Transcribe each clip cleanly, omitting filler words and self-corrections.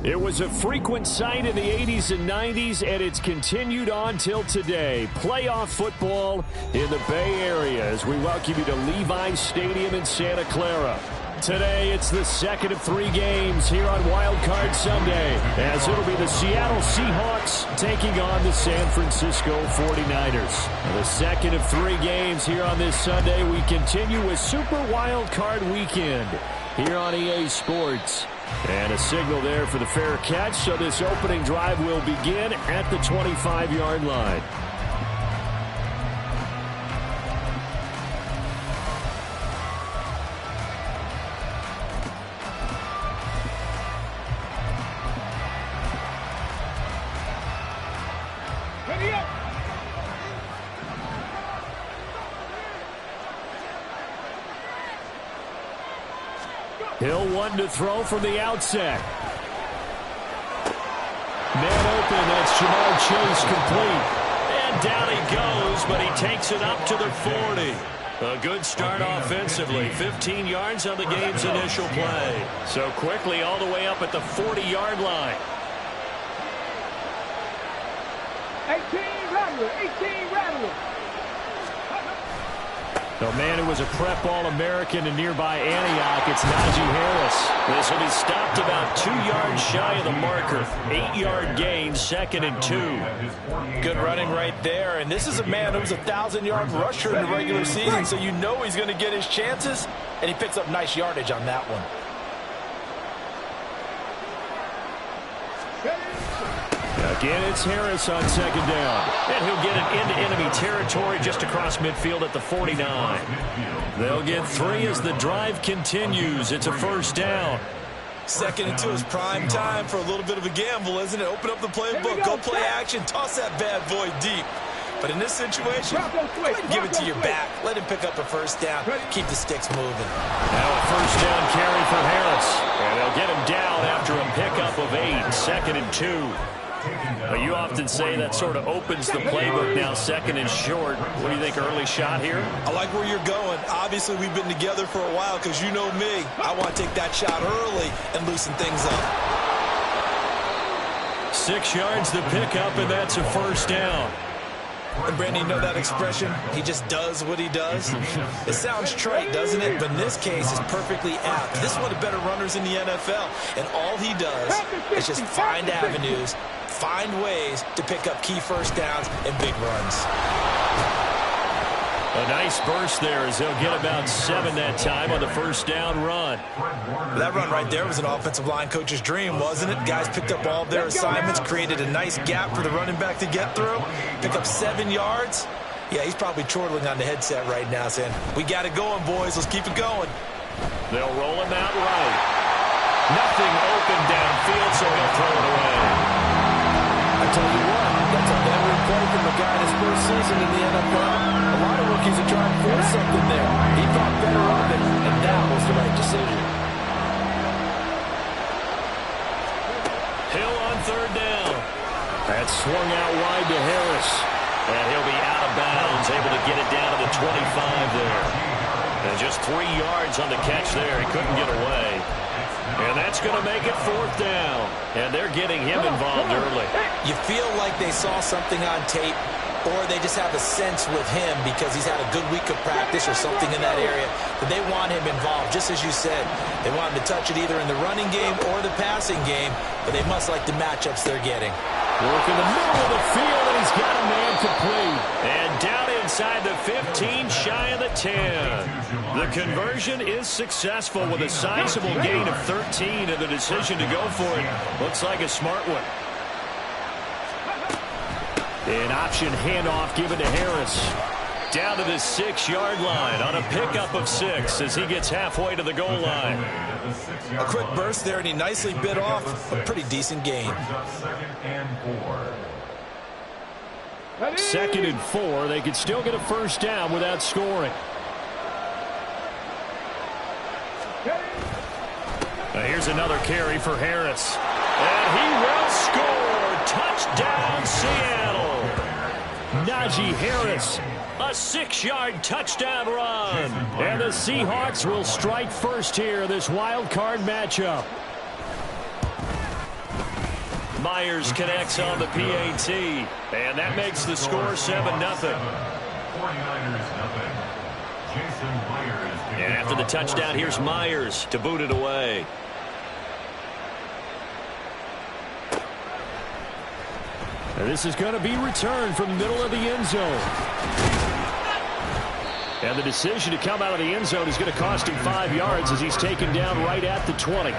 It was a frequent sight in the 80s and 90s, and it's continued on till today. Playoff football in the Bay Area as we welcome you to Levi's Stadium in Santa Clara. Today, it's the second of 3 games here on Wild Card Sunday, as it'll be the Seattle Seahawks taking on the San Francisco 49ers. The second of 3 games here on this Sunday. We continue with Super Wild Card Weekend here on EA Sports. And a signal there for the fair catch, so this opening drive will begin at the 25-yard line. Hill one to throw from the outset. Man open, that's Jamar Chase complete. And down he goes, but he takes it up to the 40. A good start offensively. 15 yards on the game's initial play. So quickly all the way up at the 40-yard line. 18 Rattler, 18 Rattler. The man who was a prep All-American in nearby Antioch, it's Najee Harris. This will be stopped about 2 yards shy of the marker. 8-yard gain, 2nd and 2. Good running right there. And this is a man who's a 1,000-yard rusher in the regular season, so you know he's going to get his chances. And he picks up nice yardage on that one. Again, it's Harris on 2nd down. And he'll get it into enemy territory just across midfield at the 49. They'll get 3 as the drive continues. It's a 1st down. 2nd and 2 is prime time for a little bit of a gamble, isn't it? Open up the playbook, go play action, toss that bad boy deep. But in this situation, go ahead and give it to your back. Let him pick up a 1st down. Keep the sticks moving. Now a 1st down carry for Harris. And they'll get him down after a pickup of 8. 2nd and 2. Well, you often say that sort of opens the playbook now, 2nd and short. What do you think, early shot here? I like where you're going. Obviously, we've been together for a while because you know me. I want to take that shot early and loosen things up. 6 yards to pick up, and that's a 1st down. And Brandon, you know that expression? He just does what he does. It sounds trite, doesn't it? But in this case, it's perfectly apt. This is one of the better runners in the NFL. And all he does is just find avenues, find ways to pick up key 1st downs and big runs. A nice burst there as they'll get about 7 that time on the 1st down run. That run right there was an offensive line coach's dream, wasn't it? Guys picked up all of their assignments, created a nice gap for the running back to get through, pick up 7 yards. Yeah, he's probably chortling on the headset right now saying, we got it going, boys. Let's keep it going. They'll roll him out right. Nothing open downfield, so he'll throw it away. I tell you what, that's a veteran play from a guy in his 1st season in the NFL. A lot of rookies are trying to force something there. He thought better of it, and that was the right decision. Hill on 3rd down. That's swung out wide to Harris. And he'll be out of bounds, able to get it down to the 25 there. And just 3 yards on the catch there. He couldn't get away. And that's going to make it 4th down. And they're getting him involved early. You feel like they saw something on tape, or they just have a sense with him because he's had a good week of practice or something in that area, that they want him involved, just as you said. They want him to touch it either in the running game or the passing game, but they must like the matchups they're getting. Work in the middle of the field, and he's got a man complete. And down inside the 15, shy of the 10. The conversion is successful with a sizable gain of 13, and the decision to go for it looks like a smart one. An option handoff given to Harris. Down to the 6-yard line on a pickup of 6 as he gets halfway to the goal line. A quick burst there, and he nicely bit off a pretty decent gain. 2nd and 4. They could still get a first down without scoring. Here's another carry for Harris. And he will score. Touchdown, Seattle. Najee Harris, a 6-yard touchdown run. And the Seahawks will strike first here in this wild card matchup. Myers connects on the PAT, and that makes the score 7-0. And after the touchdown, here's Myers to boot it away. And this is going to be returned from the middle of the end zone. And the decision to come out of the end zone is going to cost him 5 yards as he's taken down right at the 20.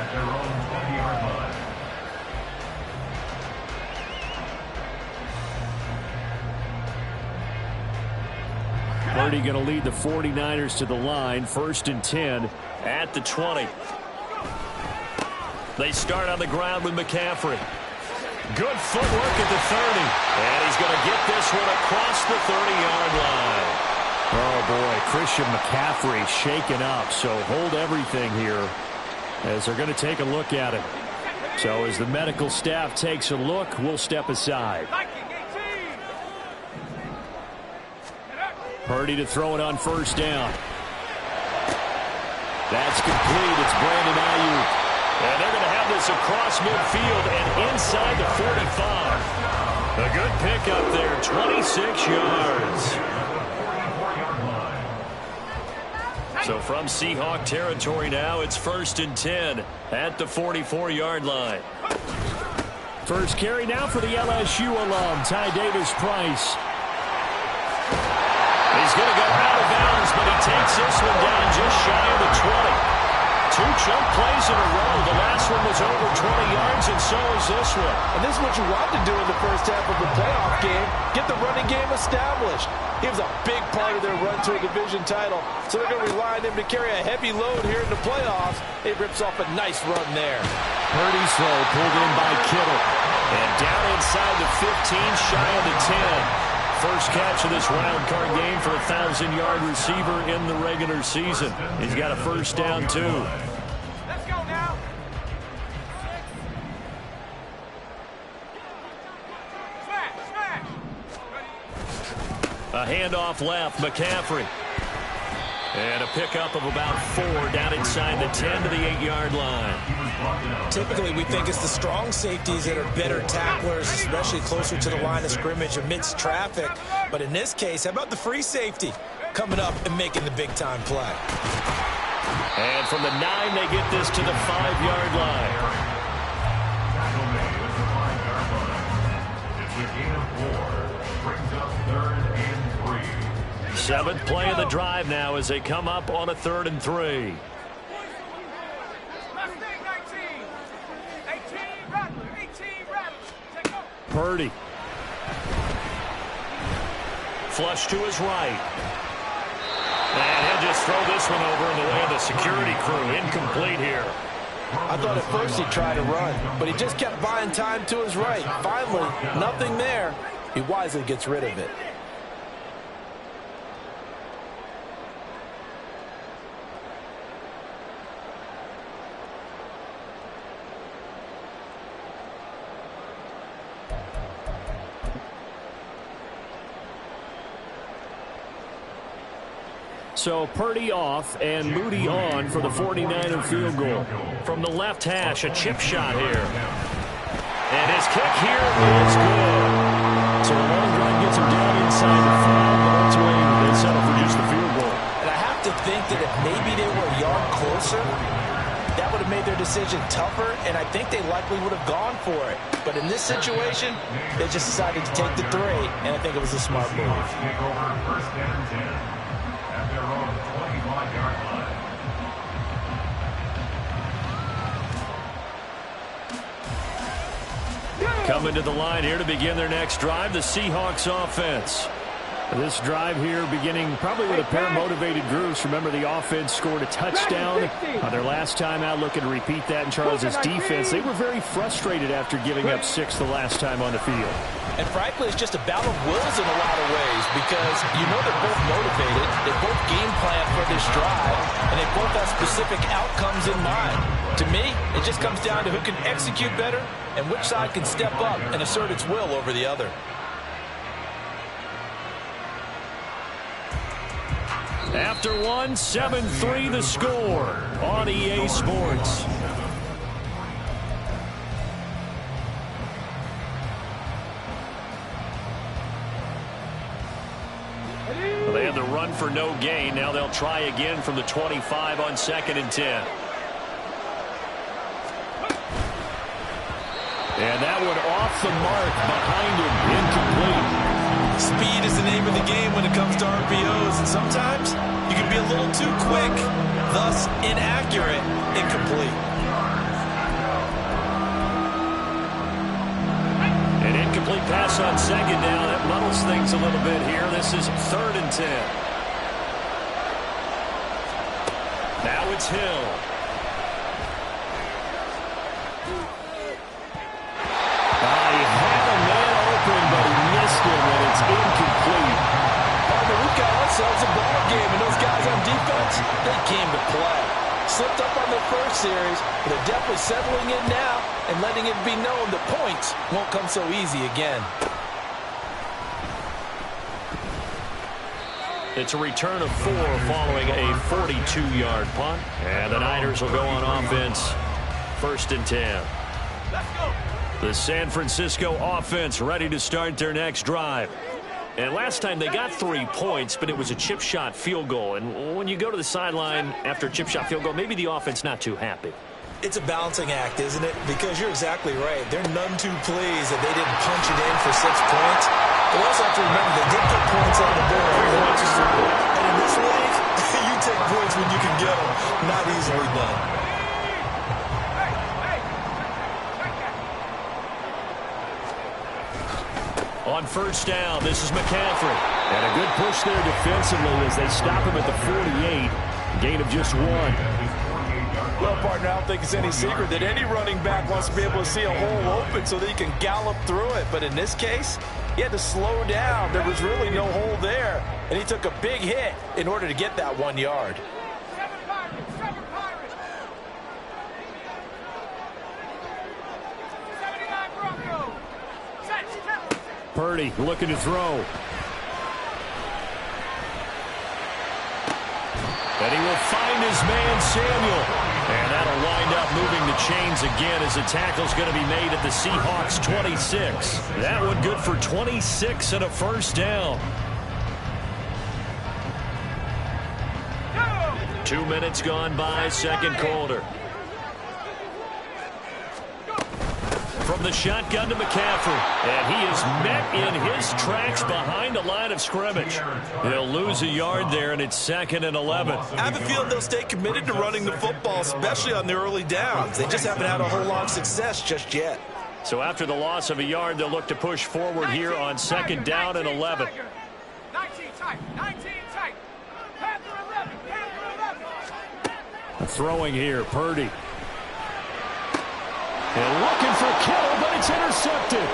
Purdy going to lead the 49ers to the line. 1st and 10 at the 20. They start on the ground with McCaffrey. Good footwork at the 30. And he's going to get this one across the 30-yard line. Oh, boy, Christian McCaffrey shaken up. So hold everything here as they're going to take a look at it. So as the medical staff takes a look, we'll step aside. Purdy to throw it on 1st down. That's complete. It's Brandon Ayuk. And they're going to have this across midfield and inside the 45. A good pickup there, 26 yards. So from Seahawk territory now, it's 1st and 10 at the 44-yard line. First carry now for the LSU alum, Ty Davis-Price. He's going to go out of bounds, but he takes this one down just shy of the 20. 2 chunk plays in a row. The last one was over 20 yards, and so is this one. And this is what you want to do in the first half of the playoff game. Get the running game established. He was a big part of their run to a division title, so they're going to rely on him to carry a heavy load here in the playoffs. He rips off a nice run there. Purdy's throw pulled in by Kittle. And down inside the 15, shy of the 10. First catch of this wild card game for a 1,000-yard receiver in the regular season. He's got a first down, too. Let's go now. Smash. A handoff left, McCaffrey. And a pickup of about 4 down inside the 10 to the 8-yard line. Typically, we think it's the strong safeties that are better tacklers, especially closer to the line of scrimmage amidst traffic. But in this case, how about the free safety coming up and making the big-time play? And from the 9, they get this to the 5-yard line. 7th play of the drive now as they come up on a 3rd and 3. Purdy. Flush to his right. And he'll just throw this one over in the way of the security crew. Incomplete here. I thought at first he'd try to run, but he just kept buying time to his right. Finally, nothing there. He wisely gets rid of it. So Purdy off and Moody on for the 49er field goal. From the left hash, a chip shot here. And his kick here is good. So a long run gets him down inside the 5, but ultimately they settle for just the field goal. And I have to think that if maybe they were a yard closer, that would have made their decision tougher, and I think they likely would have gone for it. But in this situation, they just decided to take the 3, and I think it was a smart move. Coming to the line here to begin their next drive, the Seahawks offense. This drive here beginning probably with a pair of motivated groups. Remember, the offense scored a touchdown on their last time out, looking to repeat that in Charles' defense. They were very frustrated after giving up 6 the last time on the field. And frankly, it's just a battle of wills in a lot of ways because you know they're both motivated, they both game plan for this drive, and they both have specific outcomes in mind. To me, it just comes down to who can execute better and which side can step up and assert its will over the other. After one, 7-3 the score on EA Sports. Well, they had the run for no gain. Now they'll try again from the 25 on 2nd and 10. And that one off the mark behind him, incomplete. Speed is the name of the game when it comes to RPOs, and sometimes you can be a little too quick, thus inaccurate, incomplete. An incomplete pass on 2nd down. That muddles things a little bit here. This is 3rd and 10. Now it's Hill. And it's incomplete. Partner, we've got ourselves a ball game, and those guys on defense, they came to play. Slipped up on their first series, but they're definitely settling in now and letting it be known the points won't come so easy again. It's a return of 4 following a 42-yard punt. And the Niners will go on offense. 1st and 10. Let's go. The San Francisco offense ready to start their next drive. And last time they got 3 points, but it was a chip shot field goal. And when you go to the sideline after a chip shot field goal, maybe the offense not too happy. It's a balancing act, isn't it? Because you're exactly right. They're none too pleased that they didn't punch it in for 6 points. But also have to remember they did get points on the board. And in this league, you take points when you can get them. Not easily done. On 1st down, this is McCaffrey. And a good push there defensively as they stop him at the 48. Gain of just 1. Well, partner, I don't think it's any secret that any running back wants to be able to see a hole open so that he can gallop through it. But in this case, he had to slow down. There was really no hole there. And he took a big hit in order to get that 1 yard. Purdy looking to throw. And he will find his man, Samuel. And that'll wind up moving the chains again as the tackle's going to be made at the Seahawks 26. That one good for 26 and a 1st down. 2 minutes gone by, 2nd quarter. From the shotgun to McCaffrey. And he is met in his tracks behind the line of scrimmage. He'll lose a yard there, and it's 2nd and 11. I have a feeling they'll stay committed to running the football, especially on the early downs. They just haven't had a whole lot of success just yet. So after the loss of a yard, they'll look to push forward here on 2nd down and 11. 19 tight. 19 tight. Panther 11. Panther 11. Throwing here, Purdy. And looking for Kittle, but it's intercepted.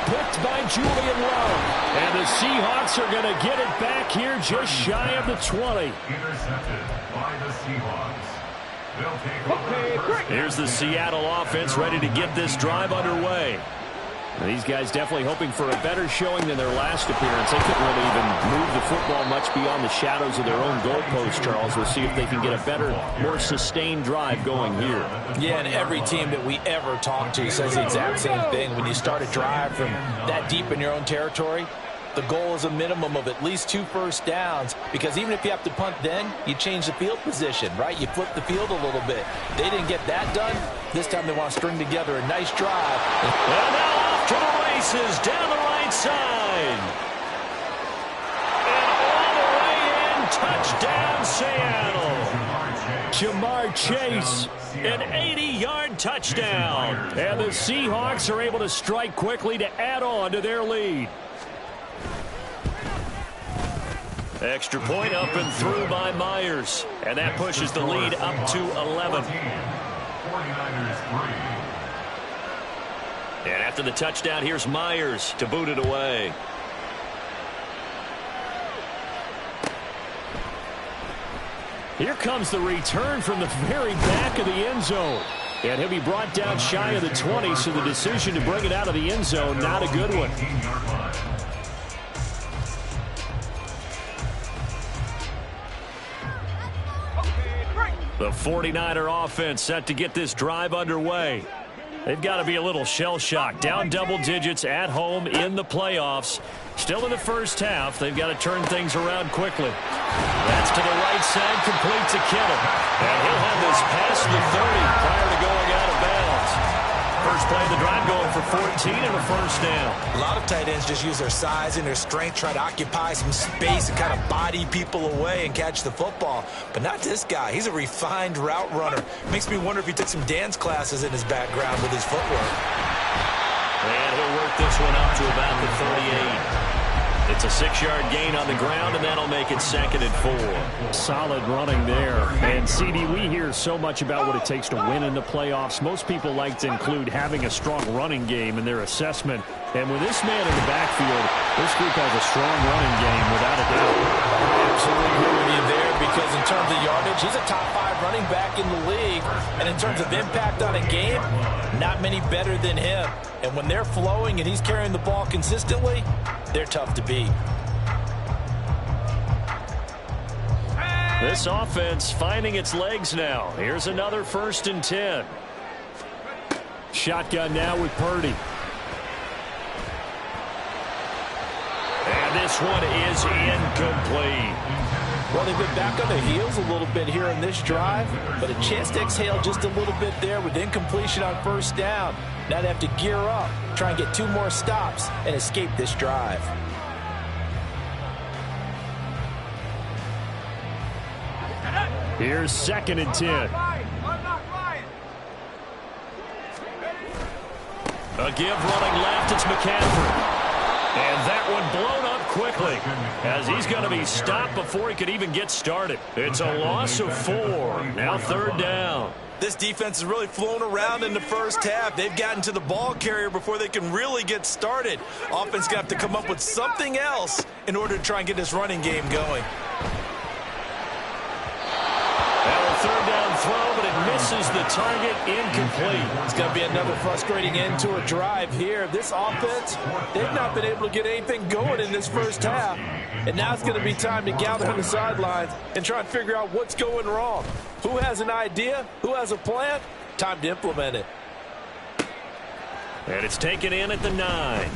Picked by Julian Love. And the Seahawks are going to get it back here just shy of the 20. Intercepted by the Seahawks. They'll take over. Here's the Seattle offense ready to get this drive underway. And these guys definitely hoping for a better showing than their last appearance. They couldn't really even move the football much beyond the shadows of their own goalpost, Charles. We'll see if they can get a better, more sustained drive going here. Yeah, and every team that we ever talk to says the exact same thing. When you start a drive from that deep in your own territory, the goal is a minimum of at least 2 first downs, because even if you have to punt then, you change the field position, right? You flip the field a little bit. They didn't get that done. This time they want to string together a nice drive. And now off to the races down the right side. And all the way in, touchdown Seattle. Jamar Chase. An 80-yard touchdown. And the Seahawks are able to strike quickly to add on to their lead. Extra point up and through by Myers. And that pushes the lead up to 11. 49ers 3. And after the touchdown, here's Myers to boot it away. Here comes the return from the very back of the end zone. And he'll be brought down shy of the 20, so the decision to bring it out of the end zone, not a good one. The 49er offense set to get this drive underway. They've got to be a little shell-shocked. Down double digits at home in the playoffs. Still in the first half. They've got to turn things around quickly. That's to the right side, complete to Kittle. And he'll have this past the 30 prior to going out of bounds. First play of the drive going for 14 and a first down. A lot of tight ends just use their size and their strength, try to occupy some space and kind of body people away and catch the football. But not this guy. He's a refined route runner. Makes me wonder if he took some dance classes in his background with his footwork. And he'll work this one up to about the 38. It's a 6-yard gain on the ground, and that'll make it 2nd and 4. Solid running there. And, CD, we hear so much about what it takes to win in the playoffs. Most people like to include having a strong running game in their assessment. And with this man in the backfield, this group has a strong running game without a doubt. I absolutely agree with you there, because in terms of yardage, he's a top 5 running back in the league. And in terms of impact on a game, not many better than him. And when they're flowing and he's carrying the ball consistently, they're tough to beat. This offense finding its legs now. Here's another 1st and 10. Shotgun now with Purdy. And this one is incomplete. Well, they've been back on their heels a little bit here in this drive, but a chance to exhale just a little bit there with incompletion on first down. Now they have to gear up, try and get 2 more stops, and escape this drive. Here's 2nd and 10. A give running left, it's McCaffrey. And that one blown up quickly as he's going to be stopped before he could even get started. It's a loss of 4. Now 3rd down. This defense is really flown around in the first half. They've gotten to the ball carrier before they can really get started. Offense going to have to come up with something else in order to try and get this running game going. Third down throw, but it misses the target, incomplete. It's going to be another frustrating end to a drive here. This offense, they've not been able to get anything going in this first half. And now it's going to be time to gather on the sidelines and try and figure out what's going wrong. Who has an idea? Who has a plan? Time to implement it. And it's taken in at the 9.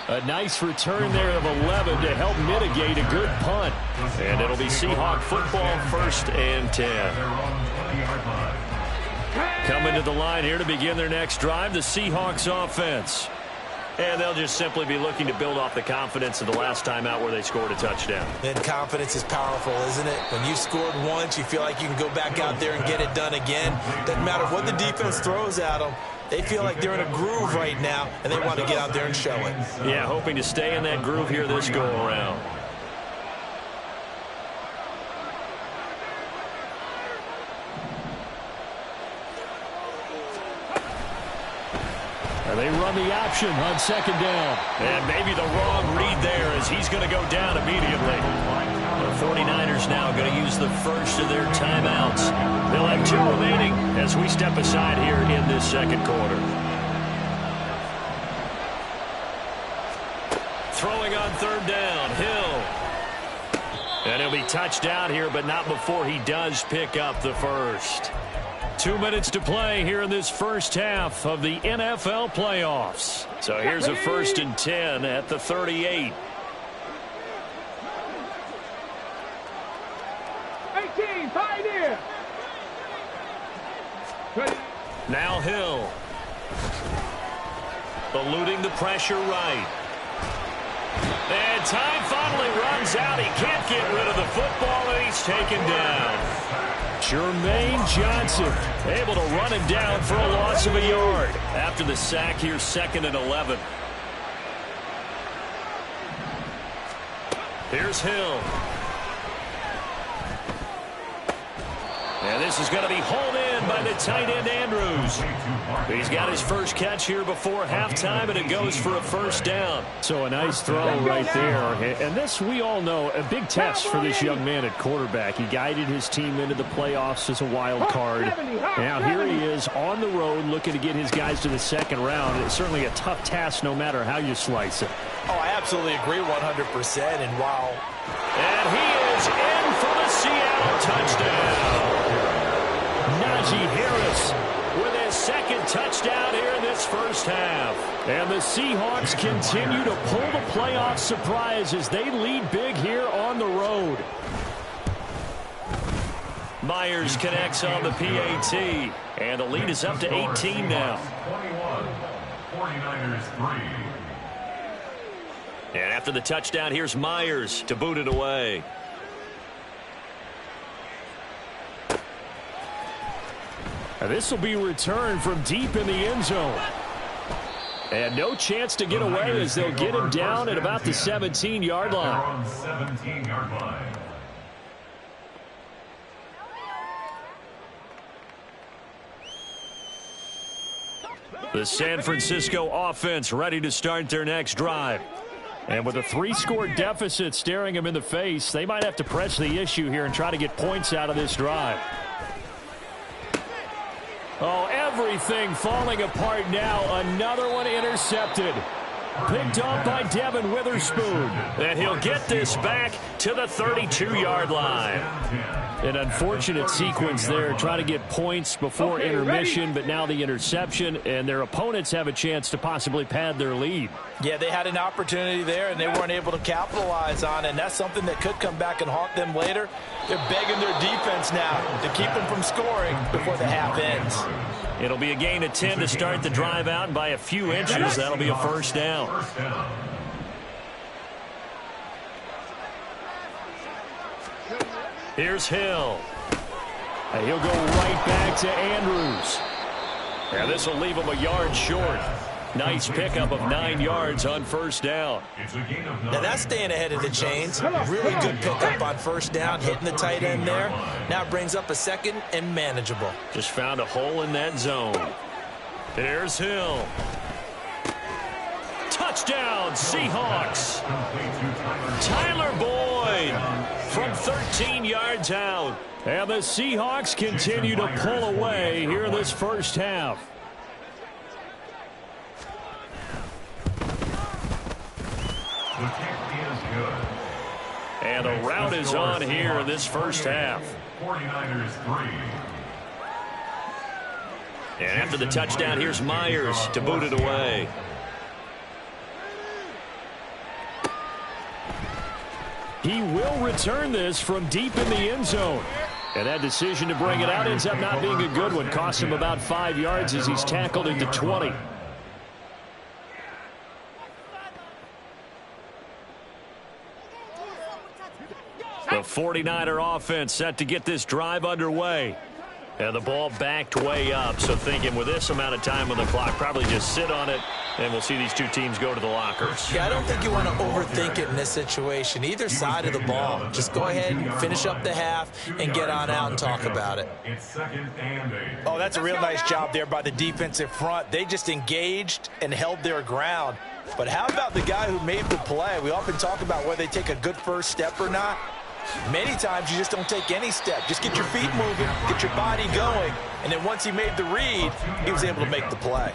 A nice return there of 11 to help mitigate a good punt. And it'll be Seahawk football, 1st and 10. Coming to the line here to begin their next drive, the Seahawks offense. And they'll just simply be looking to build off the confidence of the last time out where they scored a touchdown. And confidence is powerful, isn't it? When you scored once, you feel like you can go back out there and get it done again. Doesn't matter what the defense throws at them. They feel like they're in a groove right now, and they want to get out there and show it. Yeah, hoping to stay in that groove here this go-around. And they run the option on 2nd down. And maybe the wrong read there as he's going to go down immediately. The 49ers now going to use the first of their timeouts. They'll have 2 remaining as we step aside here in this 2nd quarter. Throwing on 3rd down, Hill. And he'll be touched down here, but not before he does pick up the first. 2 minutes to play here in this first half of the NFL playoffs. So here's a 1st and 10 at the 38. 18, Pioneer. Now Hill. Eluding the pressure right. And time finally runs out. He can't get rid of the football, and he's taken down. Jermaine Johnson able to run him down for a loss of a yard. After the sack here, 2nd and 11. Here's Hill. And this is going to be hauled in by the tight end, Andrews. He's got his first catch here before halftime, and it goes for a first down. So a nice throw right there. And this, we all know, a big test for this young man at quarterback. He guided his team into the playoffs as a wild card. Now here he is on the road looking to get his guys to the second round. It's certainly a tough task no matter how you slice it. Oh, I absolutely agree 100%. And wow. And he is in for the Seattle touchdown. Najee Harris with his second touchdown here in this first half. And the Seahawks continue to pull the playoff surprise as they lead big here on the road. Myers connects on the PAT. And the lead is up to 18 now. 21, 49ers 3. And after the touchdown, here's Myers to boot it away. And this will be returned from deep in the end zone. And no chance to get away as they'll get him down at about the 17-yard line. 17-yard line. The San Francisco offense ready to start their next drive. And with a 3-score deficit staring them in the face, they might have to press the issue here and try to get points out of this drive. Oh, everything falling apart now. Another one intercepted. Picked up by Devin Witherspoon. And he'll get this back to the 32-yard line. An unfortunate sequence there, trying to get points before intermission, but now the interception, and their opponents have a chance to possibly pad their lead. Yeah, they had an opportunity there, and they weren't able to capitalize on it, and that's something that could come back and haunt them later. They're begging their defense now to keep them from scoring before the half ends. It'll be a gain of 10 to start the drive out, and by a few inches, that'll be a first down. Here's Hill. And he'll go right back to Andrews. And this will leave him a yard short. Nice pickup of 9 yards on first down. Now that's staying ahead of the chains. Really good pickup on first down, hitting the tight end there. Now brings up a second and manageable. Just found a hole in that zone. Here's Hill. Touchdown, Seahawks. Tyler Boyd from 13 yards out. And the Seahawks continue to pull away here in this first half. The kick is good. And the route is on here in this first half. 49ers 3. And after the touchdown, here's Myers to boot it away. He will return this from deep in the end zone. And that decision to bring it out ends up not being a good one. Costs him about 5 yards as he's tackled into 20. The 49er offense set to get this drive underway. And the ball backed way up. So thinking with this amount of time on the clock, probably just sit on it, and we'll see these two teams go to the lockers. Yeah, I don't think you want to overthink it in this situation. Either side of the ball. Just go ahead and finish up the half and get on out and talk about it. It's 2nd and 8. Oh, that's a real nice job there by the defensive front. They just engaged and held their ground. But how about the guy who made the play? We often talk about whether they take a good first step or not. Many times you just don't take any step. Just get your feet moving, get your body going, and then once he made the read, he was able to make the play.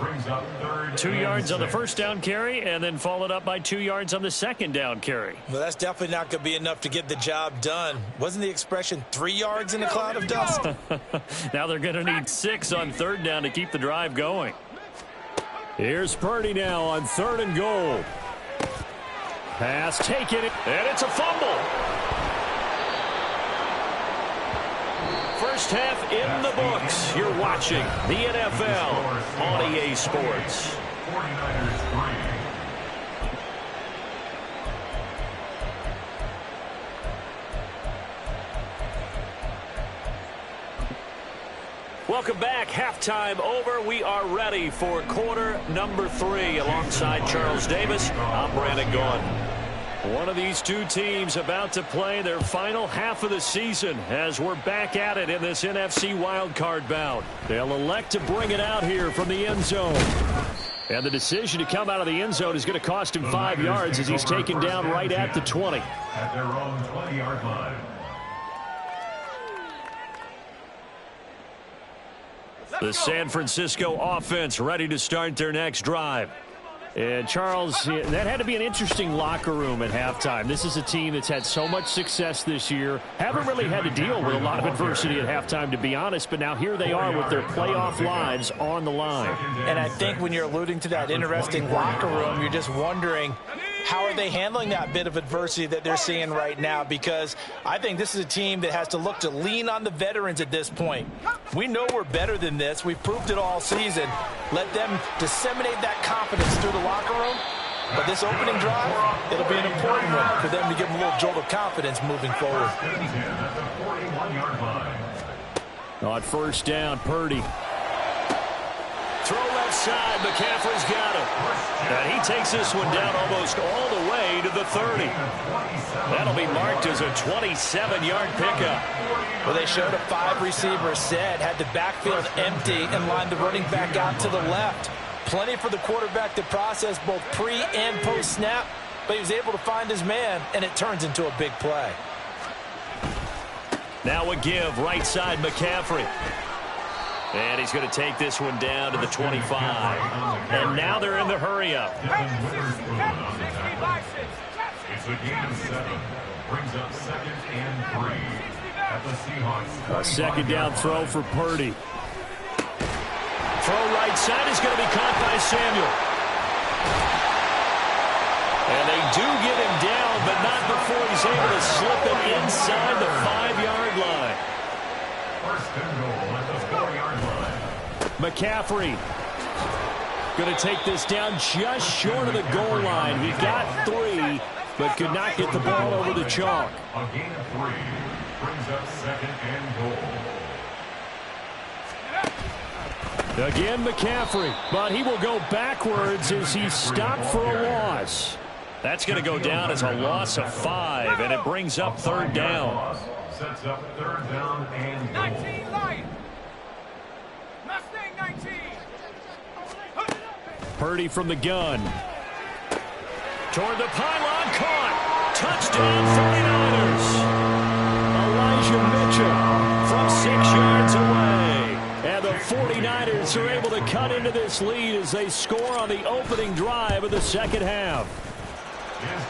2 yards on the first down carry, and then followed up by 2 yards on the second down carry. Well, that's definitely not going to be enough to get the job done. Wasn't the expression 3 yards in a cloud of dust? Now they're going to need 6 on third down to keep the drive going. Here's Purdy now on 3rd and goal. Pass taken, and it's a fumble. First half in the books. You're watching the NFL on EA Sports. 49ers 3. Welcome back. Halftime over. We are ready for quarter number 3. Alongside Charles Davis, I'm Brandon Gaudin. One of these two teams about to play their final half of the season as we're back at it in this NFC wildcard bout. They'll elect to bring it out here from the end zone. And the decision to come out of the end zone is going to cost him 5 yards as he's taken down right at the 20. At their own 20-yard line. The San Francisco offense ready to start their next drive. And Charles, that had to be an interesting locker room at halftime. This is a team that's had so much success this year. Haven't really had to deal with a lot of adversity at halftime, to be honest. But now here they are with their playoff lives on the line. And I think when you're alluding to that interesting locker room, you're just wondering, how are they handling that bit of adversity that they're seeing right now? Because I think this is a team that has to look to lean on the veterans at this point. We know we're better than this. We've proved it all season. Let them disseminate that confidence through the locker room. But this opening drive, it'll be an important one for them to give them a little jolt of confidence moving forward. On first down, Purdy. Throw left side, McCaffrey's got it. And he takes this one down almost all the way to the 30. That'll be marked as a 27-yard pickup. Well, they showed a 5-receiver set, had the backfield empty, and lined the running back out to the left. Plenty for the quarterback to process both pre- and post-snap, but he was able to find his man, and it turns into a big play. Now a give, right side McCaffrey. And he's going to take this one down to the 25. And now they're in the hurry-up. It's a gain of 7. Brings up 2nd and 3 at the Seahawks. A second down throw for Purdy. Throw right side is going to be caught by Samuel. And they do get him down, but not before he's able to slip it inside the 5-yard line. First and goal at the 4-yard line. McCaffrey going to take this down just short of the goal line. He got 3, but could not get the ball over the chalk. A gain of 3 brings up 2nd and goal. Again, McCaffrey, but he will go backwards as he's stopped for a loss. That's going to go down as a loss of 5, and it brings up 3rd down. Sets up 3rd down and goal. 19 Lion. Mustang 19. Purdy from the gun. Toward the pylon, caught. Touchdown, 49ers. Elijah Mitchell from 6 yards away. And the 49ers are able to cut into this lead as they score on the opening drive of the second half.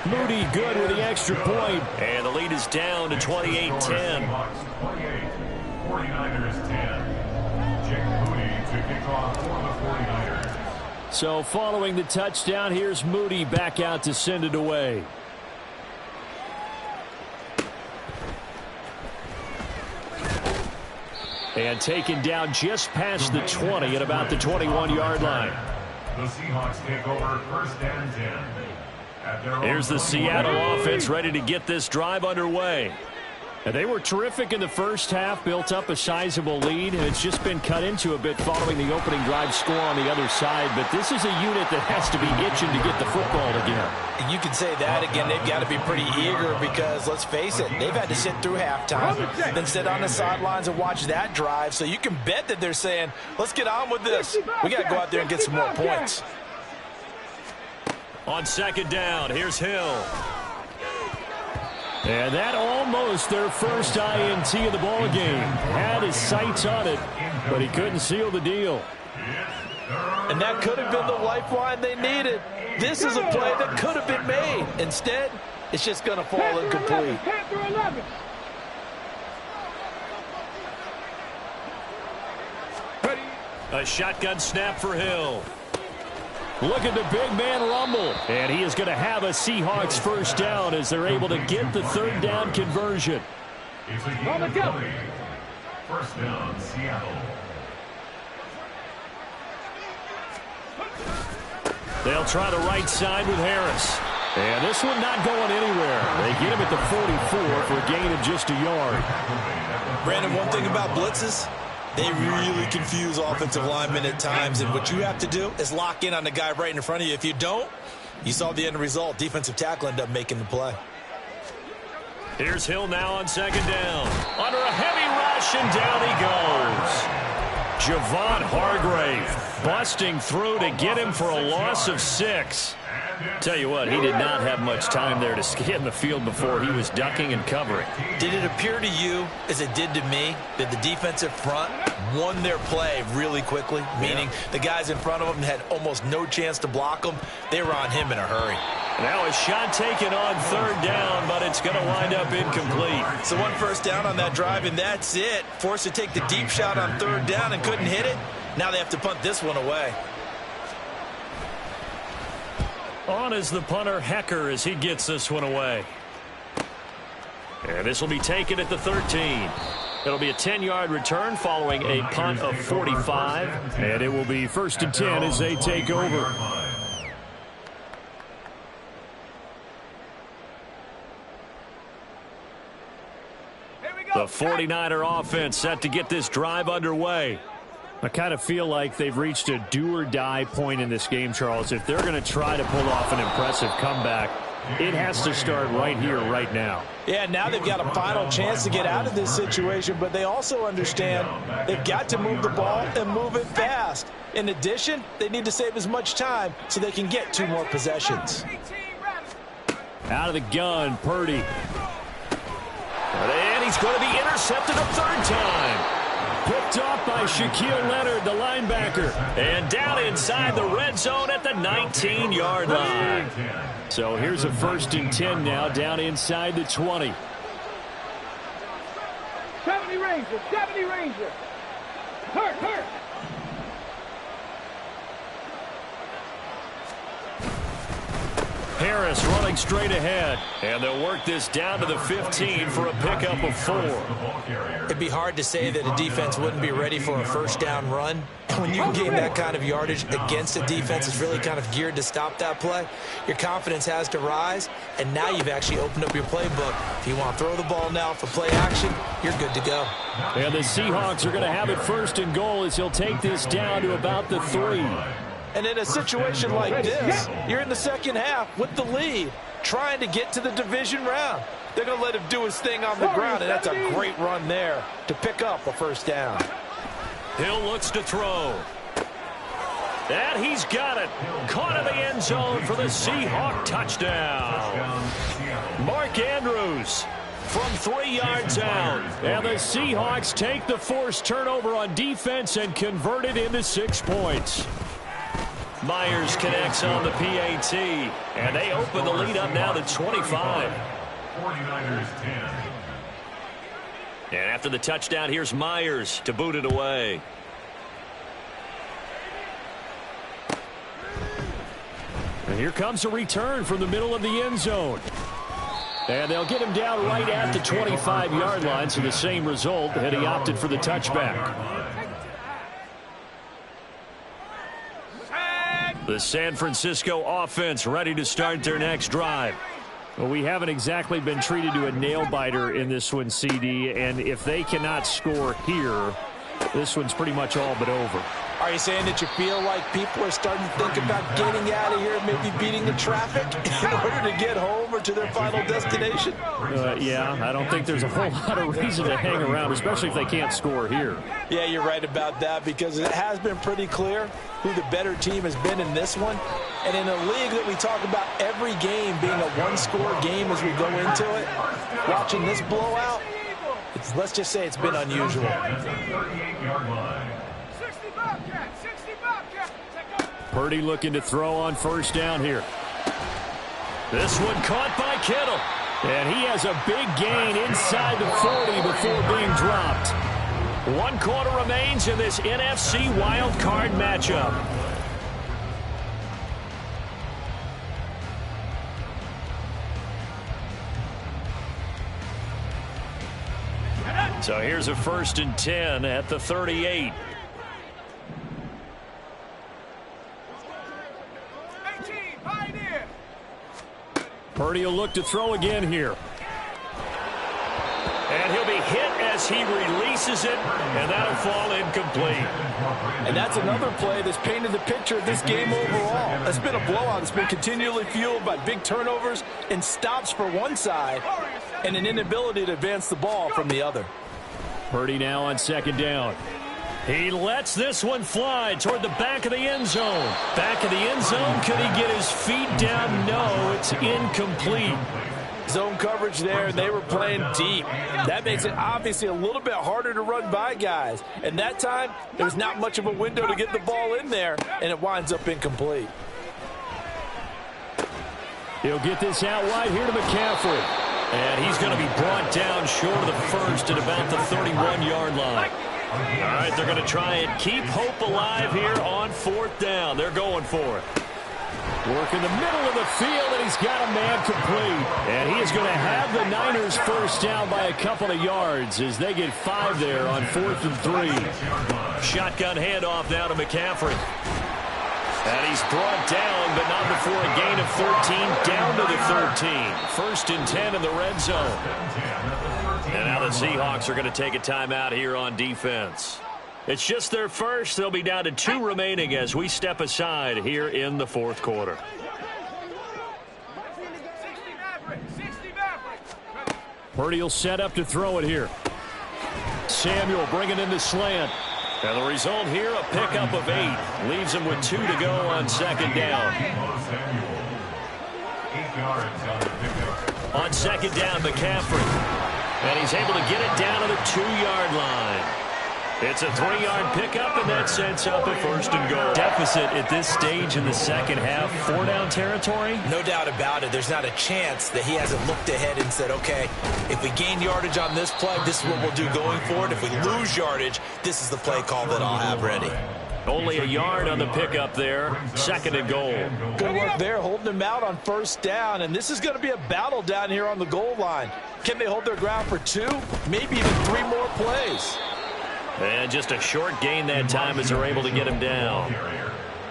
Moody good with the extra point. And the lead is down to 28-10. 28. 49ers 10. Jake Moody to kick off for the 49ers. So following the touchdown, here's Moody back out to send it away. And taken down just past the 20 at about the 21-yard line. The Seahawks take over 1st and 10. Here's the Seattle offense ready to get this drive underway. And they were terrific in the first half, built up a sizable lead, and it's just been cut into a bit following the opening drive score on the other side. But this is a unit that has to be itching to get the football again. And you can say that again. They've got to be pretty eager because, let's face it, they've had to sit through halftime, then sit on the sidelines and watch that drive. So you can bet that they're saying, let's get on with this. We got to go out there and get some more points. On second down, here's Hill. And that almost their first INT of the ball game. Had his sights on it, but he couldn't seal the deal. And that could have been the lifeline they needed. This is a play that could have been made. Instead, it's just going to fall incomplete. A shotgun snap for Hill. Look at the big man rumble. And he is going to have a Seahawks first down as they're able to get the 3rd down conversion. It's a gain of 3. 1st down, Seattle. They'll try the right side with Harris. And this one not going anywhere. They get him at the 44 for a gain of just a yard. Brandon, one thing about blitzes, They really confuse offensive linemen at times, and what you have to do is lock in on the guy right in front of you. If you don't, you saw the end result. Defensive tackle ended up making the play. Here's Hill now on second down. Under a heavy rush, and down he goes. Javon Hargrave busting through to get him for a loss of 6. Tell you what, he did not have much time there to scan the field before he was ducking and covering. Did it appear to you, as it did to me, that the defensive front won their play really quickly? Meaning the guys in front of them had almost no chance to block them. They were on him in a hurry. Now a shot taken on third down, but it's going to wind up incomplete. So 1 first down on that drive, and that's it. Forced to take the deep shot on third down and couldn't hit it. Now they have to punt this one away. On is the punter, Hecker, as he gets this one away. And this will be taken at the 13. It'll be a 10-yard return following a punt of 45. And it will be 1st and 10 as they take over. The 49er offense set to get this drive underway. I kind of feel like they've reached a do-or-die point in this game, Charles. If they're going to try to pull off an impressive comeback, it has to start right here, right now. Yeah, now they've got a final chance to get out of this situation, but they also understand they've got to move the ball and move it fast. In addition, they need to save as much time so they can get 2 more possessions. Out of the gun, Purdy. And he's going to be intercepted a 3rd time. Picked off by Shaquille Leonard, the linebacker. And down inside the red zone at the 19-yard line. So here's a 1st and 10 now, down inside the 20. 70 Ranger, 70 Ranger. Hurt. Harris running straight ahead. And they'll work this down to the 15 for a pickup of 4. It'd be hard to say that a defense wouldn't be ready for a 1st down run. When you can gain that kind of yardage against a defense that's really kind of geared to stop that play, your confidence has to rise, and now you've actually opened up your playbook. If you want to throw the ball now for play action, you're good to go. And the Seahawks are going to have it 1st and goal as he'll take this down to about the 3. And in a situation like this, you're in the second half with the lead, trying to get to the division round. They're going to let him do his thing on the ground, and that's a great run there to pick up a 1st down. Hill looks to throw. And he's got it. Caught in the end zone for the Seahawk touchdown. Mark Andrews from 3 yards out. And the Seahawks take the forced turnover on defense and convert it into 6 points. Myers connects on the PAT, and they open the lead up now to 25. 49ers 10. And after the touchdown, here's Myers to boot it away. And here comes a return from the middle of the end zone. And they'll get him down right at the 25-yard line, so the same result, and he opted for the touchback. The San Francisco offense ready to start their next drive. Well, we haven't exactly been treated to a nail-biter in this one, CD, and if they cannot score here, this one's pretty much all but over. Are you saying that you feel like people are starting to think about getting out of here, maybe beating the traffic in order to get home or to their final destination? Yeah, I don't think there's a whole lot of reason to hang around, especially if they can't score here. Yeah, you're right about that, because it has been pretty clear who the better team has been in this one. And in a league that we talk about every game being a one-score game as we go into it, watching this blowout, let's just say it's been unusual. Purdy looking to throw on 1st down here. This one caught by Kittle. And he has a big gain inside the 40 before being dropped. 1 quarter remains in this NFC wild card matchup. So here's a 1st and 10 at the 38. Purdy will look to throw again here. And he'll be hit as he releases it, and that'll fall incomplete. And that's another play that's painted the picture of this game overall. It's been a blowout. It's been continually fueled by big turnovers and stops for one side and an inability to advance the ball from the other. Purdy now on second down. He lets this one fly toward the back of the end zone. Back of the end zone. Could he get his feet down? No, it's incomplete. Zone coverage there, and they were playing deep. That makes it obviously a little bit harder to run by guys. And that time, there's not much of a window to get the ball in there, and it winds up incomplete. He'll get this out wide here to McCaffrey. And he's going to be brought down short of the first at about the 31-yard line. All right, they're going to try and keep hope alive here on fourth down. They're going for it. Work in the middle of the field, and he's got a man complete. And he is going to have the Niners first down by a couple of yards as they get 5 there on 4th and 3. Shotgun handoff now to McCaffrey. And he's brought down, but not before a gain of 13, down to the 13. 1st and 10 in the red zone. And now the Seahawks are going to take a timeout here on defense. It's just their first. They'll be down to 2 remaining as we step aside here in the 4th quarter. Purdy will set up to throw it here. Samuel bringing in the slant. And the result here, a pickup of 8. Leaves him with 2 to go on second down. On second down, McCaffrey. And he's able to get it down to the 2-yard line. It's a 3-yard pickup, and that sets up a 1st and goal. Deficit at this stage in the second half. 4-down territory? No doubt about it. There's not a chance that he hasn't looked ahead and said, okay, if we gain yardage on this play, this is what we'll do going forward. If we lose yardage, this is the play call that I'll have ready. Only a yard on the pickup there. 2nd and goal. Good work there, holding them out on 1st down. And this is going to be a battle down here on the goal line. Can they hold their ground for 2? Maybe even 3 more plays. And just a short gain that time as they're able to get him down.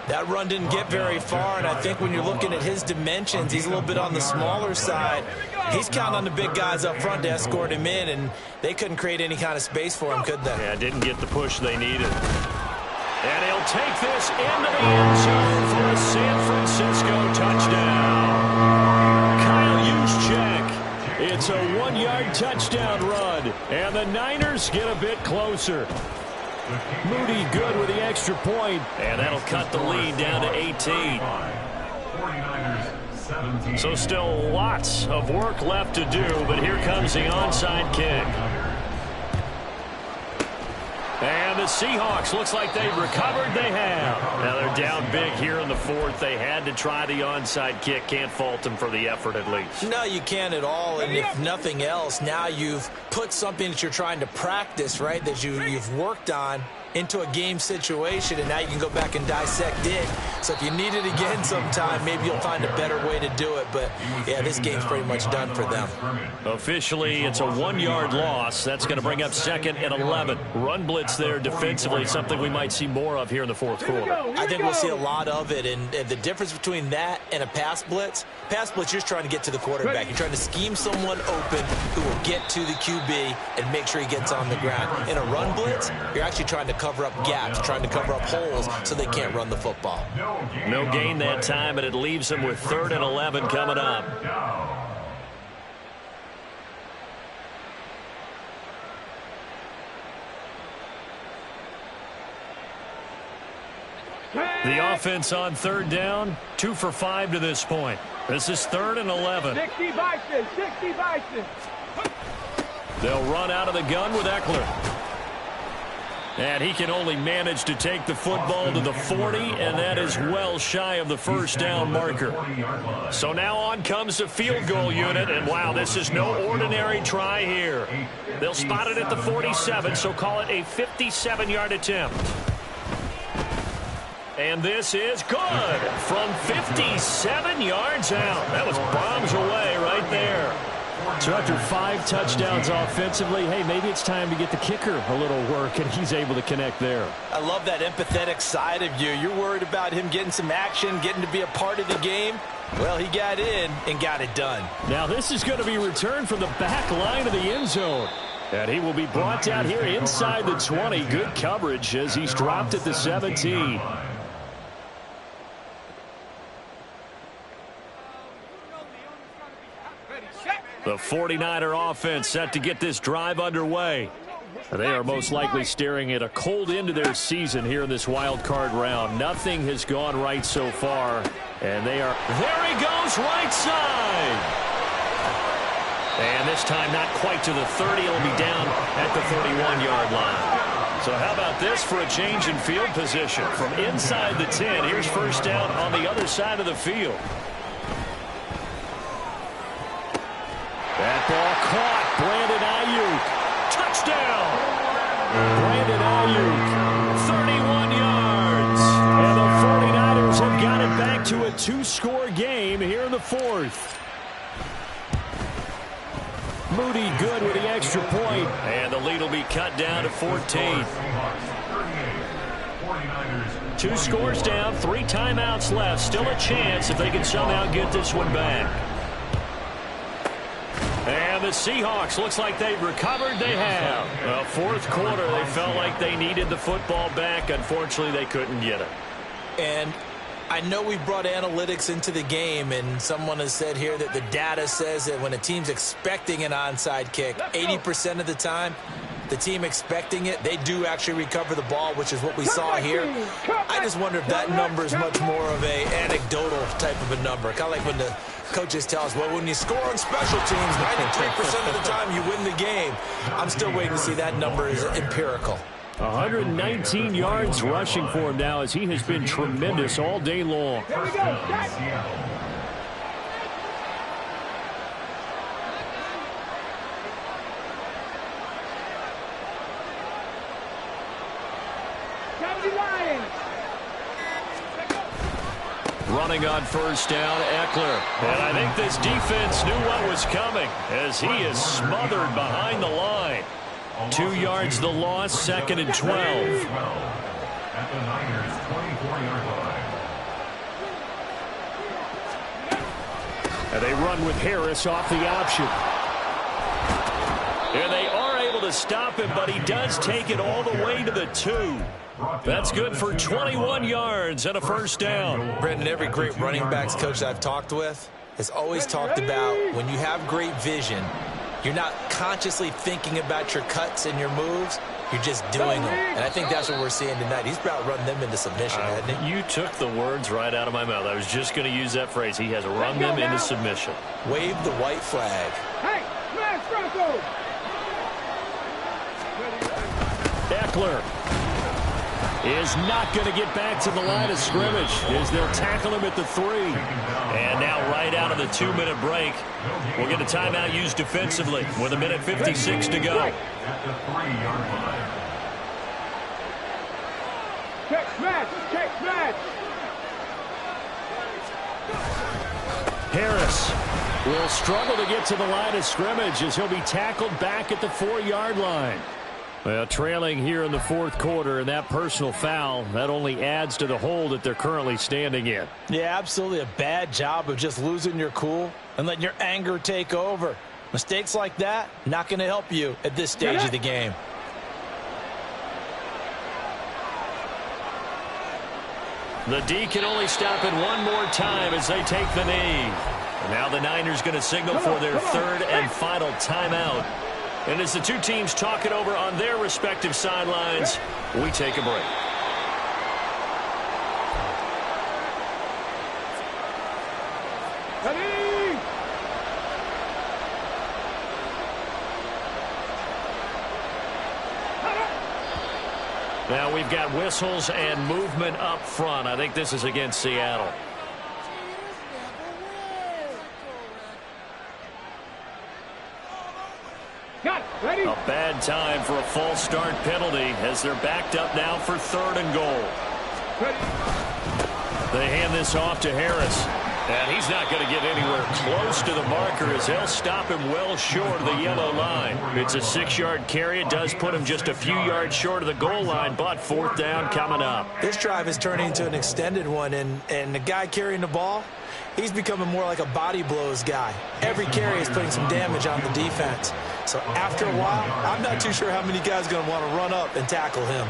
That run didn't get very far, and I think when you're looking at his dimensions, he's a little bit on the smaller side. He's counting on the big guys up front to escort him in, and they couldn't create any kind of space for him, could they? Yeah, didn't get the push they needed. And he'll take this into the end zone for a San Francisco touchdown. Kyle Juszczyk. It's a 1-yard touchdown run, and the Niners get a bit closer. Moody good with the extra point, and that'll cut the lead down to 18. So still lots of work left to do, but here comes the onside kick. And the Seahawks, looks like they've recovered. They have. Now they're down big here in the 4th. They had to try the onside kick. Can't fault them for the effort at least. No, you can't at all. And if nothing else, now you've put something that you're trying to practice, right, that you've worked on into a game situation, and now you can go back and dissect it. So if you need it again sometime, maybe you'll find a better way to do it. But, yeah, this game's pretty much done for them. Officially, it's a 1-yard loss. That's going to bring up 2nd and 11. Run blitz there defensively, something we might see more of here in the 4th quarter. I think we'll see a lot of it, and the difference between that and a pass blitz, you're just trying to get to the quarterback. You're trying to scheme someone open who will get to the QB and make sure he gets on the ground. In a run blitz, you're actually trying to cover up gaps, trying to cover up holes so they can't run the football. No gain that time, and it leaves them with 3rd and 11 coming up. The offense on 3rd down, 2 for 5 to this point. This is 3rd and 11. 60 Bison, 60 Bison. They'll run out of the gun with Eckler. And he can only manage to take the football to the 40, and that is well shy of the 1st down marker. So now on comes the field goal unit, and wow, this is no ordinary try here. They'll spot it at the 47, so call it a 57-yard attempt. And this is good from 57 yards out. That was bombs away right there. So after 5 touchdowns offensively, hey, maybe it's time to get the kicker a little work, and he's able to connect there. I love that empathetic side of you. You're worried about him getting some action, getting to be a part of the game. Well, he got in and got it done. Now this is going to be returned from the back line of the end zone. And he will be brought down here inside the 20. Good coverage as he's dropped at the 17. The 49er offense set to get this drive underway. They are most likely staring at a cold end to their season here in this wild card round. Nothing has gone right so far. And they are... There he goes, right side. And this time not quite to the 30. It'll be down at the 31-yard line. So how about this for a change in field position? From inside the 10, here's first down on the other side of the field. That ball caught. Brandon Ayuk. Touchdown. Brandon Ayuk. 31 yards. And the 49ers have got it back to a two-score game here in the fourth. Moody good with the extra point. And the lead will be cut down to 14. 2 scores down, 3 timeouts left. Still a chance if they can somehow get this one back. And the Seahawks, looks like they've recovered. They have. Well, fourth quarter, they felt like they needed the football back. Unfortunately, they couldn't get it. And I know we brought analytics into the game, and someone has said here that the data says that when a team's expecting an onside kick, 80% of the time, the team expecting it, they do actually recover the ball, which is what we saw here. I just wonder if that number is much more of a anecdotal type of a number. Kind of like when the coaches tell us, well, when you score on special teams, 93% of the time you win the game. I'm still waiting to see that number is empirical. 119 yards rushing for him now as he has been tremendous all day long. There we go. Running on first down, Eckler. And I think this defense knew what was coming as he is smothered behind the line. 2 yards the loss, 2nd and 12. At the Niners' 24-yard line. And they run with Harris off the option. And they are able to stop him, but he does take it all the way to the 2. That's good for 21 yards and a first down. Brendan, every great running backs coach I've talked with has always talked about when you have great vision, you're not consciously thinking about your cuts and your moves. You're just doing them. And I think that's what we're seeing tonight. He's about run them into submission, hasn't he? You took the words right out of my mouth. I was just going to use that phrase. He has run them into submission. Wave the white flag. Hey, smash Bronco! Eckler is not going to get back to the line of scrimmage as they'll tackle him at the 3. And now right out of the 2-minute break, we'll get a timeout used defensively with 1:56 to go. At the 3-yard line. Check smash! Check smash! Harris will struggle to get to the line of scrimmage as he'll be tackled back at the 4-yard line. Well, trailing here in the fourth quarter, and that personal foul, that only adds to the hole that they're currently standing in. Yeah, absolutely a bad job of just losing your cool and letting your anger take over. Mistakes like that, not going to help you at this stage of the game. The D can only stop it one more time as they take the knee. And now the Niners going to signal for their third and final timeout. And as the two teams talk it over on their respective sidelines, we take a break. Ready! Now we've got whistles and movement up front. I think this is against Seattle. Ready? A bad time for a false start penalty as they're backed up now for 3rd and goal. Ready? They hand this off to Harris. And he's not going to get anywhere close to the marker as they'll stop him well short of the yellow line. It's a 6-yard carry. It does put him just a few yards short of the goal line, but 4th down coming up. This drive is turning into an extended one, and the guy carrying the ball, he's becoming more like a body blows guy. Every carry is putting some damage on the defense. So after a while, I'm not too sure how many guys are going to want to run up and tackle him.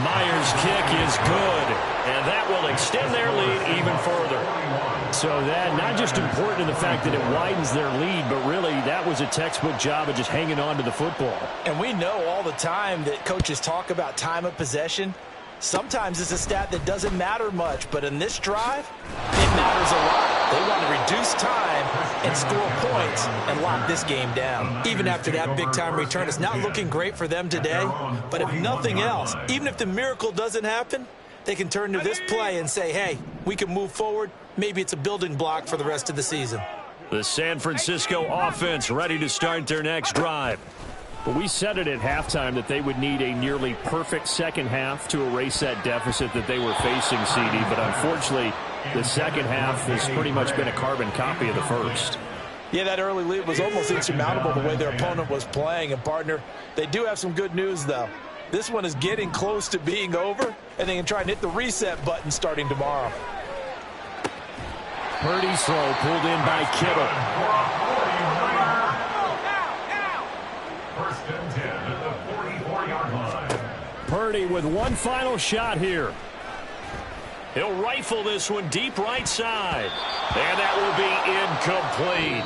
Myers' kick is good, and that will extend their lead even further. So that not just important in the fact that it widens their lead, but really that was a textbook job of just hanging on to the football. And we know all the time that coaches talk about time of possession. Sometimes it's a stat that doesn't matter much, but in this drive, it matters a lot. They want to reduce time and score points and lock this game down. Even after that big-time return, it's not looking great for them today, but if nothing else, even if the miracle doesn't happen, they can turn to this play and say, hey, we can move forward. Maybe it's a building block for the rest of the season. The San Francisco offense ready to start their next drive. Well, we said it at halftime that they would need a nearly perfect second half to erase that deficit that they were facing, CD. But unfortunately, the second half has pretty much been a carbon copy of the first. Yeah, that early lead was almost insurmountable the way their opponent was playing. And, partner, they do have some good news, though. This one is getting close to being over, and they can try and hit the reset button starting tomorrow. Purdy's throw pulled in by Kittle. First and 10 at the 44-yard line. Purdy with one final shot here. He'll rifle this one deep right side. And that will be incomplete.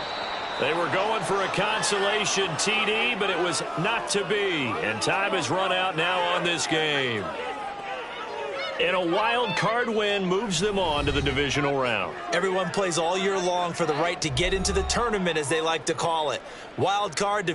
They were going for a consolation TD, but it was not to be. And time has run out now on this game. And a wild card win moves them on to the divisional round. Everyone plays all year long for the right to get into the tournament, as they like to call it. Wild card